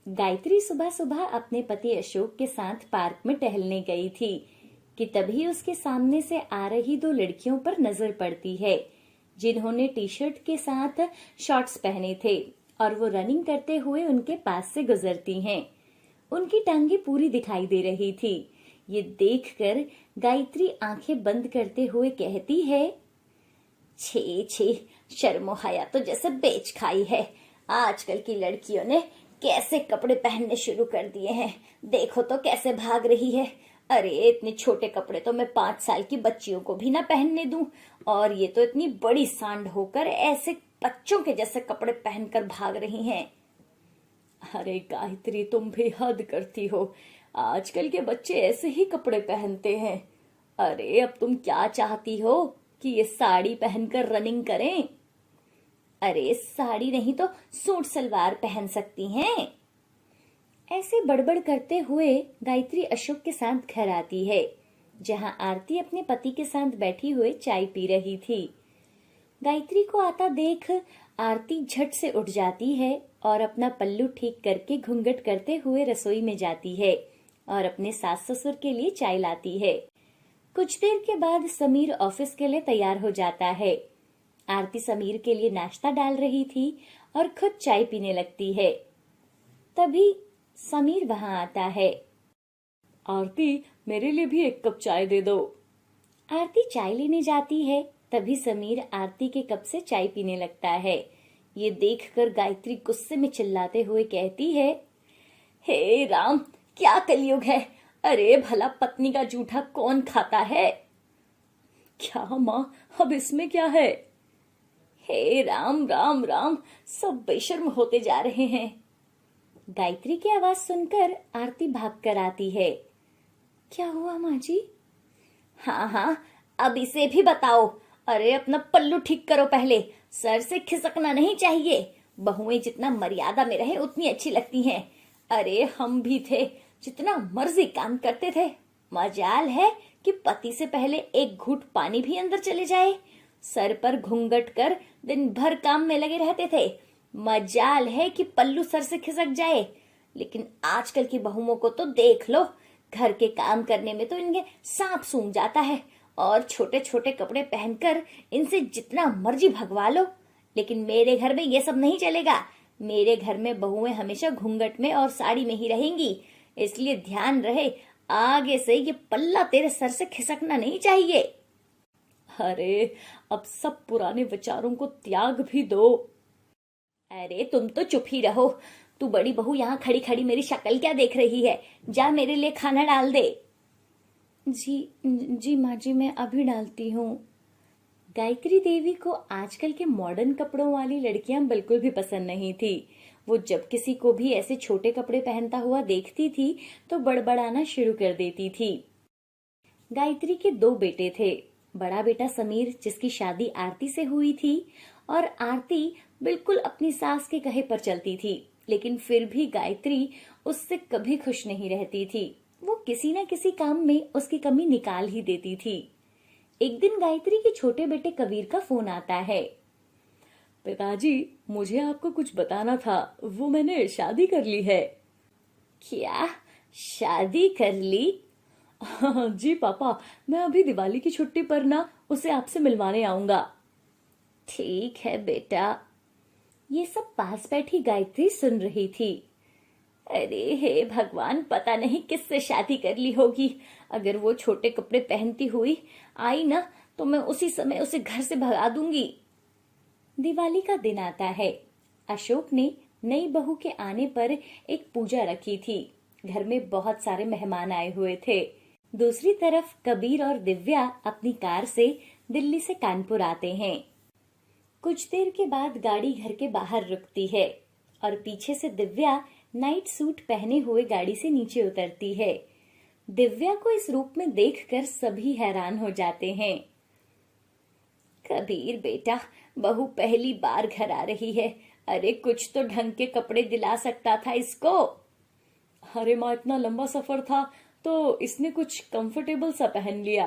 गायत्री सुबह सुबह अपने पति अशोक के साथ पार्क में टहलने गई थी कि तभी उसके सामने से आ रही दो लड़कियों पर नजर पड़ती है, जिन्होंने टी शर्ट के साथ शॉर्ट्स पहने थे और वो रनिंग करते हुए उनके पास से गुजरती हैं। उनकी टांगे पूरी दिखाई दे रही थी। ये देखकर गायत्री आंखें बंद करते हुए कहती है, छे छे, शर्मो हया तो जैसे बेच खाई है। आजकल की लड़कियों ने कैसे कपड़े पहनने शुरू कर दिए हैं, देखो तो कैसे भाग रही है। अरे इतने छोटे कपड़े तो मैं 5 साल की बच्चियों को भी ना पहनने दूं, और ये तो इतनी बड़ी सांड होकर ऐसे बच्चों के जैसे कपड़े पहनकर भाग रही हैं। अरे गायत्री, तुम भी हद करती हो। आजकल के बच्चे ऐसे ही कपड़े पहनते हैं। अरे अब तुम क्या चाहती हो कि ये साड़ी पहनकर रनिंग करें? अरे साड़ी नहीं तो सूट सलवार पहन सकती हैं। ऐसे बड़बड़ करते हुए गायत्री अशोक के साथ घर आती है, जहां आरती अपने पति के साथ बैठी हुए चाय पी रही थी। गायत्री को आता देख आरती झट से उठ जाती है और अपना पल्लू ठीक करके घूंघट करते हुए रसोई में जाती है और अपने सास ससुर के लिए चाय लाती है। कुछ देर के बाद समीर ऑफिस के लिए तैयार हो जाता है। आरती समीर के लिए नाश्ता डाल रही थी और खुद चाय पीने लगती है। तभी समीर वहां आता है। आरती, मेरे लिए भी एक कप चाय दे दो। आरती चाय लेने जाती है, तभी समीर आरती के कप से चाय पीने लगता है। ये देखकर गायत्री गुस्से में चिल्लाते हुए कहती है, हे राम, क्या कलयुग है। अरे भला पत्नी का जूठा कौन खाता है? क्या माँ, अब इसमें क्या है? हे राम राम राम, सब बेशर्म होते जा रहे हैं। गायत्री की आवाज सुनकर आरती भाग कर आती है। क्या हुआ माँ जी? हाँ हाँ, अब इसे भी बताओ। अरे अपना पल्लू ठीक करो पहले, सर से खिसकना नहीं चाहिए। बहुएं जितना मर्यादा में रहे उतनी अच्छी लगती हैं। अरे हम भी थे, जितना मर्जी काम करते थे। मजाल है कि पति से पहले एक घूंट पानी भी अंदर चले जाए। सर पर घूंघट कर दिन भर काम में लगे रहते थे। मजाल है कि पल्लू सर से खिसक जाए। लेकिन आजकल की बहुओं को तो देख लो, घर के काम करने में तो इनके सांप सूंघ जाता है, और छोटे छोटे कपड़े पहनकर इनसे जितना मर्जी भगवा लो। लेकिन मेरे घर में ये सब नहीं चलेगा। मेरे घर में बहुएं हमेशा घूंघट में और साड़ी में ही रहेंगी। इसलिए ध्यान रहे, आगे से ये पल्ला तेरे सर से खिसकना नहीं चाहिए। अरे अब सब पुराने विचारों को त्याग भी दो। अरे तुम तो चुप ही रहो। तू बड़ी बहू यहाँ खड़ी खड़ी मेरी शक्ल क्या देख रही है? जा मेरे लिए खाना डाल दे। जी माँ जी, मैं अभी डालती हूँ। गायत्री देवी को आजकल के मॉडर्न कपड़ों वाली लड़कियां बिल्कुल भी पसंद नहीं थी। वो जब किसी को भी ऐसे छोटे कपड़े पहनता हुआ देखती थी तो बड़बड़ाना शुरू कर देती थी। गायत्री के 2 बेटे थे। बड़ा बेटा समीर, जिसकी शादी आरती से हुई थी, और आरती बिल्कुल अपनी सास के कहे पर चलती थी, लेकिन फिर भी गायत्री उससे कभी खुश नहीं रहती थी। वो किसी न किसी काम में उसकी कमी निकाल ही देती थी। एक दिन गायत्री के छोटे बेटे कबीर का फोन आता है। पिताजी, मुझे आपको कुछ बताना था। वो मैंने शादी कर ली है। क्या? शादी कर ली? हाँ जी पापा, मैं अभी दिवाली की छुट्टी पर ना उसे आपसे मिलवाने आऊंगा। ठीक है बेटा। ये सब पास बैठी गायत्री सुन रही थी। अरे हे भगवान, पता नहीं किससे शादी कर ली होगी। अगर वो छोटे कपड़े पहनती हुई आई ना, तो मैं उसी समय उसे घर से भगा दूंगी। दिवाली का दिन आता है। अशोक ने नई बहू के आने पर एक पूजा रखी थी। घर में बहुत सारे मेहमान आए हुए थे। दूसरी तरफ कबीर और दिव्या अपनी कार से दिल्ली से कानपुर आते हैं। कुछ देर के बाद गाड़ी घर के बाहर रुकती है और पीछे से दिव्या नाइट सूट पहने हुए गाड़ी से नीचे उतरती है। दिव्या को इस रूप में देखकर सभी हैरान हो जाते हैं। कबीर बेटा, बहू पहली बार घर आ रही है। अरे कुछ तो ढंग के कपड़े दिला सकता था इसको। अरे माँ, इतना लंबा सफर था तो इसने कुछ कंफर्टेबल सा पहन लिया।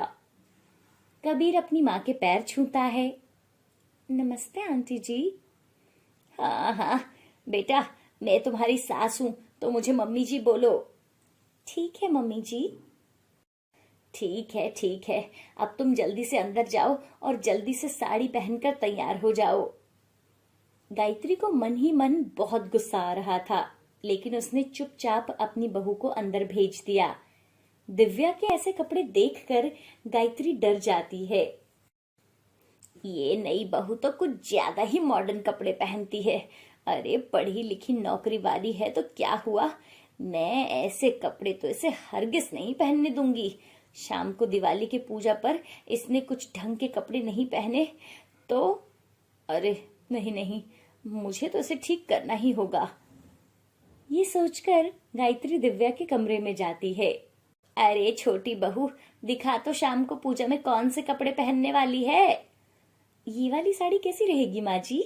कबीर अपनी माँ के पैर छूता है। नमस्ते आंटी जी। हाँ हाँ बेटा, मैं तुम्हारी सास हूँ तो मुझे मम्मी जी बोलो। ठीक है मम्मी जी। ठीक है ठीक है, अब तुम जल्दी से अंदर जाओ और जल्दी से साड़ी पहनकर तैयार हो जाओ। गायत्री को मन ही मन बहुत गुस्सा आ रहा था, लेकिन उसने चुपचाप अपनी बहू को अंदर भेज दिया। दिव्या के ऐसे कपड़े देखकर गायत्री डर जाती है। ये नई बहू तो कुछ ज्यादा ही मॉडर्न कपड़े पहनती है। अरे पढ़ी लिखी नौकरी वाली है तो क्या हुआ, मैं ऐसे कपड़े तो इसे हरगिज नहीं पहनने दूंगी। शाम को दिवाली की पूजा पर इसने कुछ ढंग के कपड़े नहीं पहने तो अरे नहीं नहीं, मुझे तो इसे ठीक करना ही होगा। ये सोचकर गायत्री दिव्या के कमरे में जाती है। अरे छोटी बहू, दिखा तो शाम को पूजा में कौन से कपड़े पहनने वाली है। ये वाली साड़ी कैसी रहेगी माँ जी?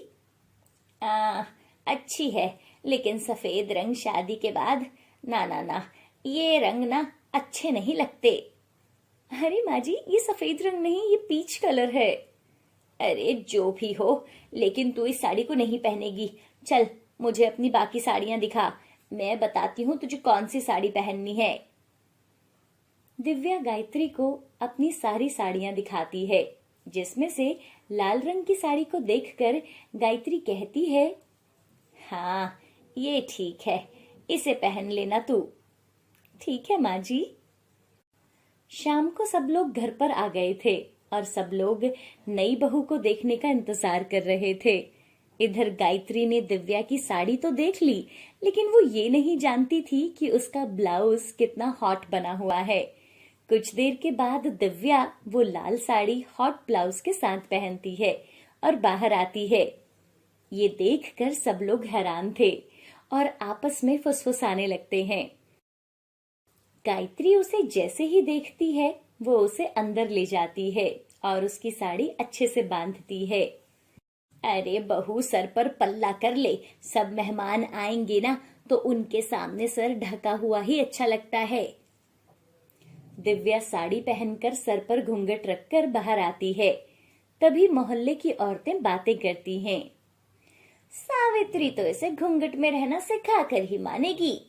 अच्छी है, लेकिन सफेद रंग शादी के बाद ना ना ना, ये रंग ना अच्छे नहीं लगते। अरे माँ जी, ये सफेद रंग नहीं, ये पीच कलर है। अरे जो भी हो, लेकिन तू इस साड़ी को नहीं पहनेगी। चल मुझे अपनी बाकी साड़ियां दिखा, मैं बताती हूँ तुझे कौन सी साड़ी पहननी है। दिव्या गायत्री को अपनी सारी साड़ियां दिखाती है, जिसमें से लाल रंग की साड़ी को देखकर गायत्री कहती है, हाँ ये ठीक है, इसे पहन लेना तू। ठीक है माँ जी। शाम को सब लोग घर पर आ गए थे और सब लोग नई बहू को देखने का इंतजार कर रहे थे। इधर गायत्री ने दिव्या की साड़ी तो देख ली, लेकिन वो ये नहीं जानती थी कि उसका ब्लाउज कितना हॉट बना हुआ है। कुछ देर के बाद दिव्या वो लाल साड़ी हॉट ब्लाउज के साथ पहनती है और बाहर आती है। ये देखकर सब लोग हैरान थे और आपस में फुसफुसाने लगते हैं। गायत्री उसे जैसे ही देखती है वो उसे अंदर ले जाती है और उसकी साड़ी अच्छे से बांधती है। अरे बहू, सर पर पल्ला कर ले, सब मेहमान आएंगे ना तो उनके सामने सर ढका हुआ ही अच्छा लगता है। दिव्या साड़ी पहनकर सर पर घूंघट रखकर बाहर आती है। तभी मोहल्ले की औरतें बातें करती हैं। सावित्री तो इसे घूंघट में रहना सिखा कर ही मानेगी।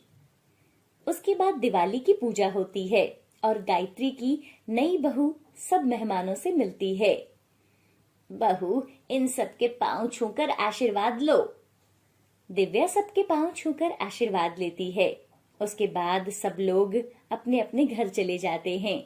उसके बाद दिवाली की पूजा होती है और गायत्री की नई बहू सब मेहमानों से मिलती है। बहू, इन सबके पांव छूकर आशीर्वाद लो। दिव्या सबके पांव छूकर आशीर्वाद लेती है। उसके बाद सब लोग अपने अपने घर चले जाते हैं।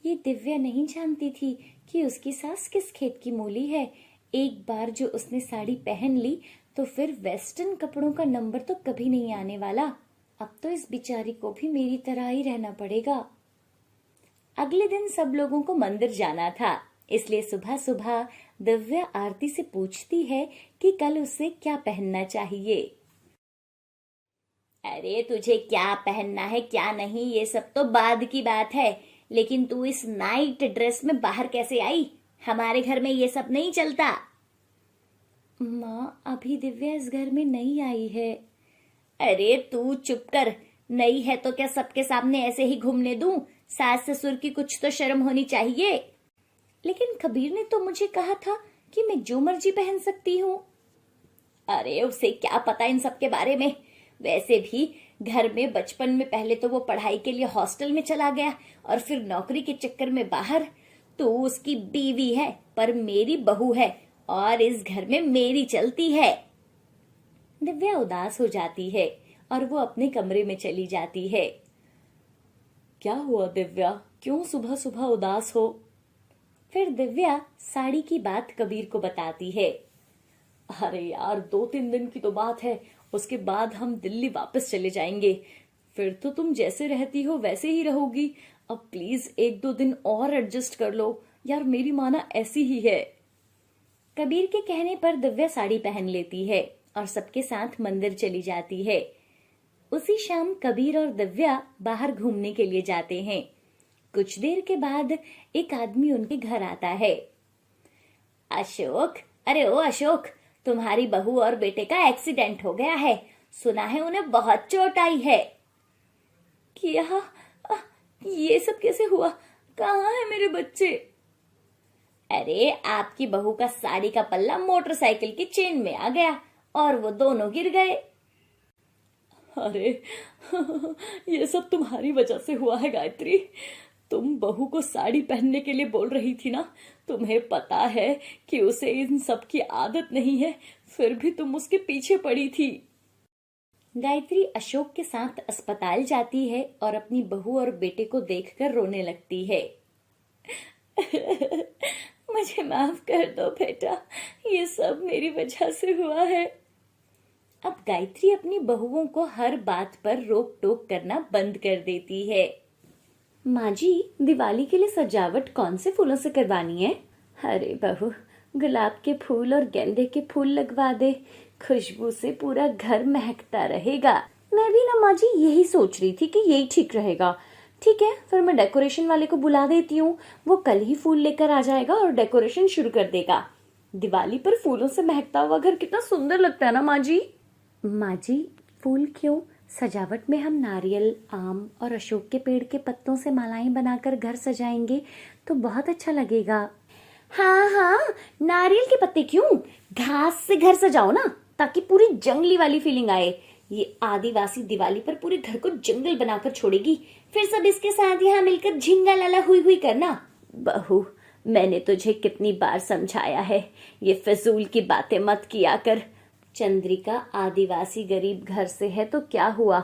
ये दिव्या नहीं जानती थी कि उसकी सास किस खेत की मूली है। एक बार जो उसने साड़ी पहन ली तो फिर वेस्टर्न कपड़ों का नंबर तो कभी नहीं आने वाला। अब तो इस बेचारी को भी मेरी तरह ही रहना पड़ेगा। अगले दिन सब लोगों को मंदिर जाना था, इसलिए सुबह सुबह दिव्या आरती से पूछती है कि कल उसे क्या पहनना चाहिए। अरे तुझे क्या पहनना है क्या नहीं ये सब तो बाद की बात है, लेकिन तू इस नाइट ड्रेस में बाहर कैसे आई? हमारे घर में ये सब नहीं चलता। माँ, अभी दिव्या इस घर में नहीं आई है। अरे तू चुप कर, नई है तो क्या सबके सामने ऐसे ही घूमने दूं? सास ससुर की कुछ तो शर्म होनी चाहिए। लेकिन कबीर ने तो मुझे कहा था कि मैं जो मर्जी पहन सकती हूँ। अरे उसे क्या पता इन सब के बारे में। वैसे भी घर में बचपन में पहले तो वो पढ़ाई के लिए हॉस्टल में चला गया और फिर नौकरी के चक्कर में बाहर। तू उसकी बीवी है पर मेरी बहू है और इस घर में मेरी चलती है। दिव्या उदास हो जाती है और वो अपने कमरे में चली जाती है। क्या हुआ दिव्या, क्यों सुबह सुबह उदास हो? फिर दिव्या साड़ी की बात कबीर को बताती है। अरे यार, 2-3 दिन की तो बात है, उसके बाद हम दिल्ली वापस चले जाएंगे। फिर तो तुम जैसे रहती हो वैसे ही रहोगी। अब प्लीज 1-2 दिन और एडजस्ट कर लो यार, मेरी माना ऐसी ही है। कबीर के कहने पर दिव्या साड़ी पहन लेती है और सबके साथ मंदिर चली जाती है। उसी शाम कबीर और दिव्या बाहर घूमने के लिए जाते हैं। कुछ देर के बाद एक आदमी उनके घर आता है। अशोक, अरे ओ अशोक, तुम्हारी बहू और बेटे का एक्सीडेंट हो गया है, सुना है उन्हें बहुत चोट आई है। क्या? ये सब कैसे हुआ? कहाँ है मेरे बच्चे? अरे आपकी बहू का साड़ी का पल्ला मोटरसाइकिल की चेन में आ गया और वो दोनों गिर गए। अरे ये सब तुम्हारी वजह से हुआ है गायत्री। तुम बहू को साड़ी पहनने के लिए बोल रही थी ना। तुम्हें पता है कि उसे इन सब की आदत नहीं है, फिर भी तुम उसके पीछे पड़ी थी। गायत्री अशोक के साथ अस्पताल जाती है और अपनी बहू और बेटे को देखकर रोने लगती है। मुझे माफ कर दो बेटा, ये सब मेरी वजह से हुआ है। अब गायत्री अपनी बहुओं को हर बात पर रोक टोक करना बंद कर देती है। माँ जी, दिवाली के लिए सजावट कौन से फूलों से करवानी है? अरे बहू, गुलाब के फूल और गेंदे के फूल लगवा दे, खुशबू से पूरा घर महकता रहेगा। मैं भी ना माँ जी यही सोच रही थी कि यही ठीक रहेगा। ठीक है, फिर मैं डेकोरेशन वाले को बुला देती हूँ, वो कल ही फूल लेकर आ जाएगा और डेकोरेशन शुरू कर देगा। दिवाली पर फूलों से महकता हुआ घर कितना सुंदर लगता है ना माँ जी। माँ जी, फूल क्यों, सजावट में हम नारियल, आम और अशोक के पेड़ के पत्तों से मालाएं बनाकर घर सजाएंगे तो बहुत अच्छा लगेगा। हाँ हाँ, नारियल के पत्ते क्यों, घास से घर सजाओ ना, ताकि पूरी जंगली वाली फीलिंग आए। ये आदिवासी दिवाली पर पूरे घर को जंगल बनाकर छोड़ेगी, फिर सब इसके साथ यहाँ मिलकर झिंगा लाला हुई हुई करना। बहू, मैंने तुझे कितनी बार समझाया है, ये फिजूल की बातें मत किया कर। चंद्रिका आदिवासी गरीब घर से है तो क्या हुआ,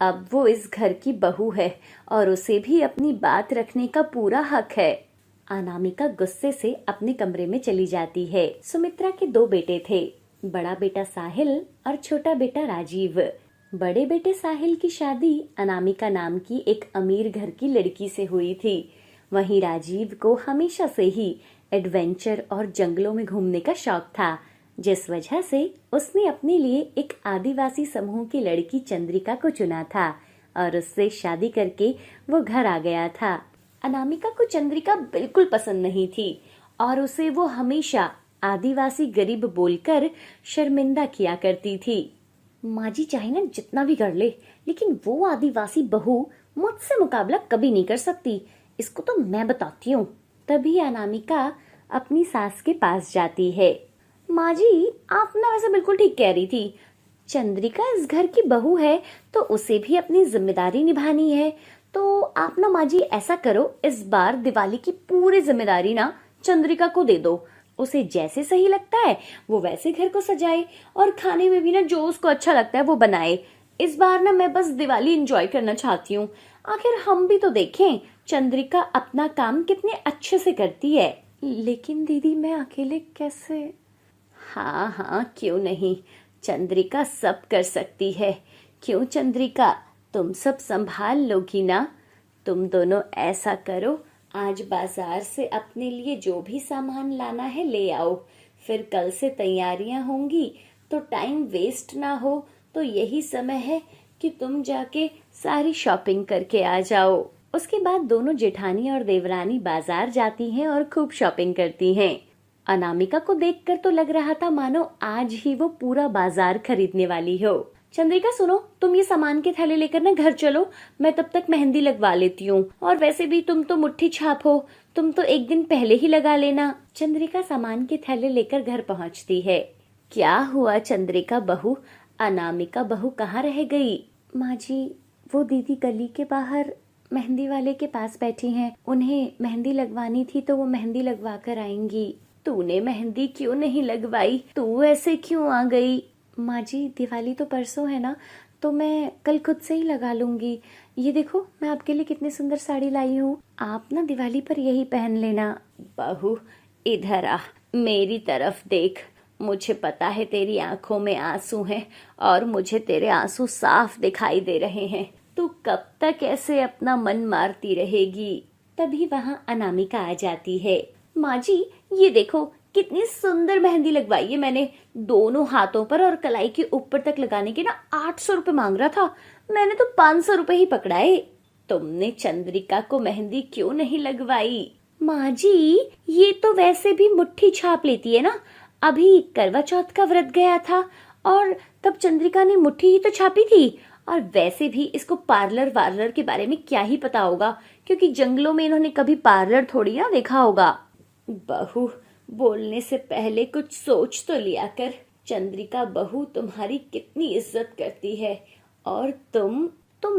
अब वो इस घर की बहू है और उसे भी अपनी बात रखने का पूरा हक है। अनामिका गुस्से से अपने कमरे में चली जाती है। सुमित्रा के 2 बेटे थे, बड़ा बेटा साहिल और छोटा बेटा राजीव। बड़े बेटे साहिल की शादी अनामिका नाम की एक अमीर घर की लड़की से हुई थी। वहीं राजीव को हमेशा से ही एडवेंचर और जंगलों में घूमने का शौक था, जिस वजह से उसने अपने लिए एक आदिवासी समूह की लड़की चंद्रिका को चुना था और उससे शादी करके वो घर आ गया था। अनामिका को चंद्रिका बिल्कुल पसंद नहीं थी और उसे वो हमेशा आदिवासी गरीब बोलकर शर्मिंदा किया करती थी। माँ जी चाहे ना जितना भी कर ले, लेकिन वो आदिवासी बहू मुझसे मुकाबला कभी नहीं कर सकती, इसको तो मैं बताती हूँ। तभी अनामिका अपनी सास के पास जाती है। माँ जी, आप ना वैसे बिल्कुल ठीक कह रही थी, चंद्रिका इस घर की बहू है तो उसे भी अपनी जिम्मेदारी निभानी है। तो आप ना माँ जी ऐसा करो, इस बार दिवाली की पूरी जिम्मेदारी ना चंद्रिका को दे दो। उसे जैसे सही लगता है वो वैसे घर को सजाए और खाने में भी ना जो उसको अच्छा लगता है वो बनाए। इस बार ना मैं बस दिवाली एंजॉय करना चाहती हूँ, आखिर हम भी तो देखें चंद्रिका अपना काम कितने अच्छे से करती है। लेकिन दीदी मैं अकेले कैसे? हाँ हाँ, क्यों नहीं, चंद्रिका सब कर सकती है। क्यों चंद्रिका, तुम सब संभाल लोगी ना। तुम दोनों ऐसा करो, आज बाजार से अपने लिए जो भी सामान लाना है ले आओ, फिर कल से तैयारियां होंगी तो टाइम वेस्ट ना हो। तो यही समय है कि तुम जाके सारी शॉपिंग करके आ जाओ। उसके बाद दोनों जेठानी और देवरानी बाजार जाती हैं और खूब शॉपिंग करती हैं। अनामिका को देखकर तो लग रहा था मानो आज ही वो पूरा बाजार खरीदने वाली हो। चंद्रिका सुनो, तुम ये सामान के थैले लेकर ना घर चलो, मैं तब तक मेहंदी लगवा लेती हूँ। और वैसे भी तुम तो मुट्ठी छाप हो, तुम तो एक दिन पहले ही लगा लेना। चंद्रिका सामान के थैले लेकर घर पहुँचती है। क्या हुआ चंद्रिका बहू, अनामिका बहू कहाँ रह गई? माँ जी, वो दीदी गली के बाहर मेहंदी वाले के पास बैठी हैं, उन्हें मेहंदी लगवानी थी तो वो मेहंदी लगवा कर आएंगी। तूने मेहंदी क्यों नहीं लगवाई, तू ऐसे क्यों आ गई? माँ जी, दिवाली तो परसों है ना, तो मैं कल खुद से ही लगा लूंगी। ये देखो मैं आपके लिए कितनी सुंदर साड़ी लाई हूँ, आप ना दिवाली पर यही पहन लेना। बहू इधर आ, मेरी तरफ देख, मुझे पता है तेरी आंखों में आंसू हैं और मुझे तेरे आंसू साफ दिखाई दे रहे हैं। तू कब तक ऐसे अपना मन मारती रहेगी? तभी वहाँ अनामिका आ जाती है। माँ जी, ये देखो कितनी सुंदर मेहंदी लगवाई है मैंने, दोनों हाथों पर और कलाई के ऊपर तक लगाने के ना 800 रुपए मांग रहा था, मैंने तो 500 रुपए ही पकड़ाए। तुमने चंद्रिका को मेहंदी क्यों नहीं लगवाई? माँ जी, ये तो वैसे भी मुट्ठी छाप लेती है ना, अभी करवा चौथ का व्रत गया था और तब चंद्रिका ने मुट्ठी ही तो छापी थी। और वैसे भी इसको पार्लर वार्लर के बारे में क्या ही पता होगा, क्योंकि जंगलों में इन्होंने कभी पार्लर थोड़ी ना देखा होगा। बहू, बोलने से पहले कुछ सोच तो लिया कर। चंद्रिका बहू तुम्हारी कितनी इज्जत करती है और तुम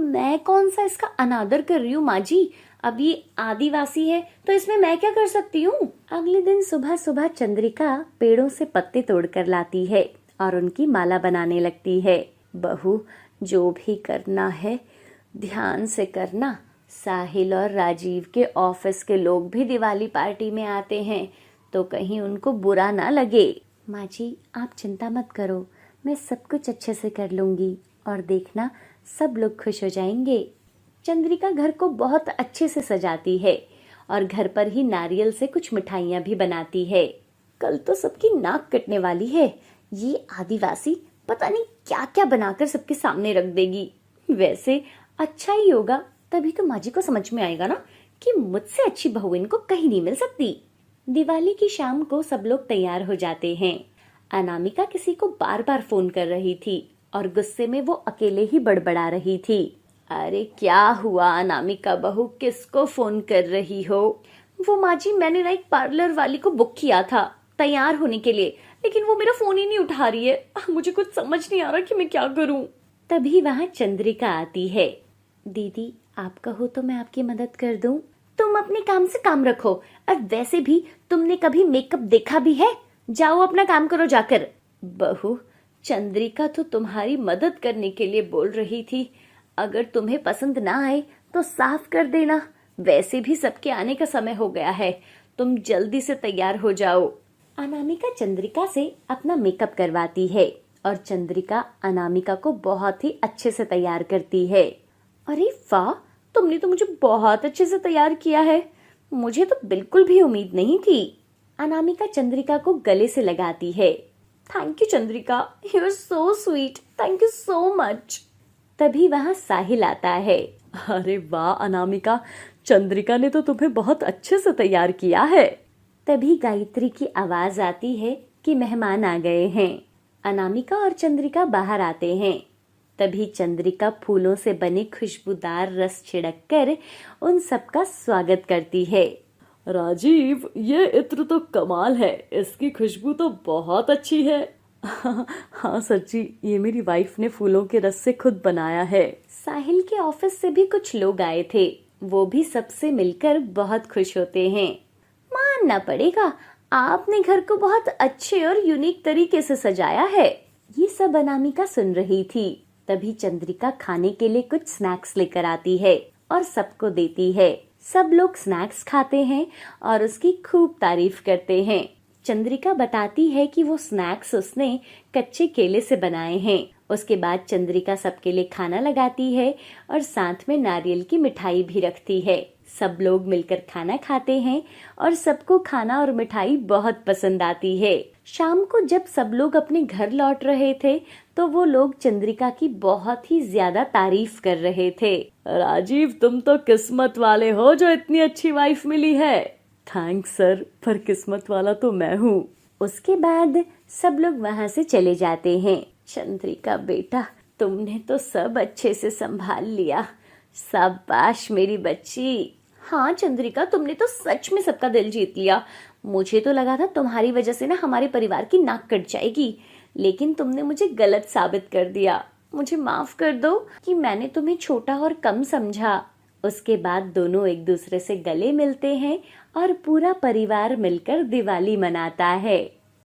मैं कौन सा इसका अनादर कर रही हूँ माँ जी? अब ये आदिवासी है तो इसमें मैं क्या कर सकती हूँ? अगले दिन सुबह सुबह चंद्रिका पेड़ों से पत्ते तोड़कर लाती है और उनकी माला बनाने लगती है। बहू, जो भी करना है ध्यान से करना। साहिल और राजीव के ऑफिस के लोग भी दिवाली पार्टी में आते हैं तो कहीं उनको बुरा ना लगे। माँ जी, आप चिंता मत करो, मैं सब कुछ अच्छे से कर लूंगी और देखना सब लोग खुश हो जाएंगे। चंद्रिका घर को बहुत अच्छे से सजाती है और घर पर ही नारियल से कुछ मिठाइयाँ भी बनाती है। कल तो सबकी नाक कटने वाली है। ये आदिवासी पता नहीं क्या क्या बनाकर सबके सामने रख देगी। वैसे अच्छा ही होगा, तभी तो माँ जी को समझ में आएगा ना कि मुझसे अच्छी बहू इनको कहीं नहीं मिल सकती। दिवाली की शाम को सब लोग तैयार हो जाते हैं। अनामिका किसी को बार बार फोन कर रही थी और गुस्से में वो अकेले ही बड़बड़ा रही थी। अरे क्या हुआ अनामिका बहू, किसको फोन कर रही हो? वो माँ जी, मैंने ना एक पार्लर वाली को बुक किया था तैयार होने के लिए, लेकिन वो मेरा फोन ही नहीं उठा रही है। मुझे कुछ समझ नहीं आ रहा कि मैं क्या करूं। तभी वहाँ चंद्रिका आती है। दीदी, आप कहो तो मैं आपकी मदद कर दूं। तुम अपने काम से काम रखो, और वैसे भी तुमने कभी मेकअप देखा भी है? जाओ अपना काम करो जाकर। बहू, चंद्रिका तो तुम्हारी मदद करने के लिए बोल रही थी। अगर तुम्हें पसंद ना आए तो साफ कर देना। वैसे भी सबके आने का समय हो गया है, तुम जल्दी से तैयार हो जाओ। अनामिका चंद्रिका से अपना मेकअप करवाती है और चंद्रिका अनामिका को बहुत ही अच्छे से तैयार करती है। अरे वाह, तुमने तो मुझे बहुत अच्छे से तैयार किया है। मुझे तो बिल्कुल भी उम्मीद नहीं थी। अनामिका चंद्रिका को गले से लगाती है। Thank you Chandrika, you are so sweet, thank you so much. तभी वहाँ साहिल आता है। अरे वाह अनामिका, चंद्रिका ने तो तुम्हें बहुत अच्छे से तैयार किया है। तभी गायत्री की आवाज आती है कि मेहमान आ गए हैं। अनामिका और चंद्रिका बाहर आते हैं। तभी चंद्रिका फूलों से बने खुशबूदार रस छिड़ककर उन सबका स्वागत करती है। राजीव, ये इत्र तो कमाल है, इसकी खुशबू तो बहुत अच्छी है। हाँ सच्ची, ये मेरी वाइफ ने फूलों के रस से खुद बनाया है। साहिल के ऑफिस से भी कुछ लोग आए थे, वो भी सबसे मिलकर बहुत खुश होते हैं। मानना पड़ेगा, आपने घर को बहुत अच्छे और यूनिक तरीके से सजाया है। ये सब अनामिका सुन रही थी। तभी चंद्रिका खाने के लिए कुछ स्नैक्स लेकर आती है और सबको देती है। सब लोग स्नैक्स खाते हैं और उसकी खूब तारीफ करते हैं। चंद्रिका बताती है कि वो स्नैक्स उसने कच्चे केले से बनाए हैं। उसके बाद चंद्रिका सबके लिए खाना लगाती है और साथ में नारियल की मिठाई भी रखती है। सब लोग मिलकर खाना खाते हैं और सबको खाना और मिठाई बहुत पसंद आती है। शाम को जब सब लोग अपने घर लौट रहे थे तो वो लोग चंद्रिका की बहुत ही ज्यादा तारीफ कर रहे थे। राजीव, तुम तो किस्मत वाले हो जो इतनी अच्छी वाइफ मिली है। थैंक्स सर, पर किस्मत वाला तो मैं हूँ। उसके बाद सब लोग वहाँ से चले जाते हैं। चंद्रिका बेटा, तुमने तो सब अच्छे से संभाल लिया। शाबाश मेरी बच्ची। हाँ चंद्रिका, तुमने तो सच में सबका दिल जीत लिया। मुझे तो लगा था तुम्हारी वजह से ना हमारे परिवार की नाक कट जाएगी, लेकिन तुमने मुझे गलत साबित कर दिया। मुझे माफ कर दो कि मैंने तुम्हें छोटा और कम समझा। उसके बाद दोनों एक दूसरे से गले मिलते हैं और पूरा परिवार मिलकर दिवाली मनाता है।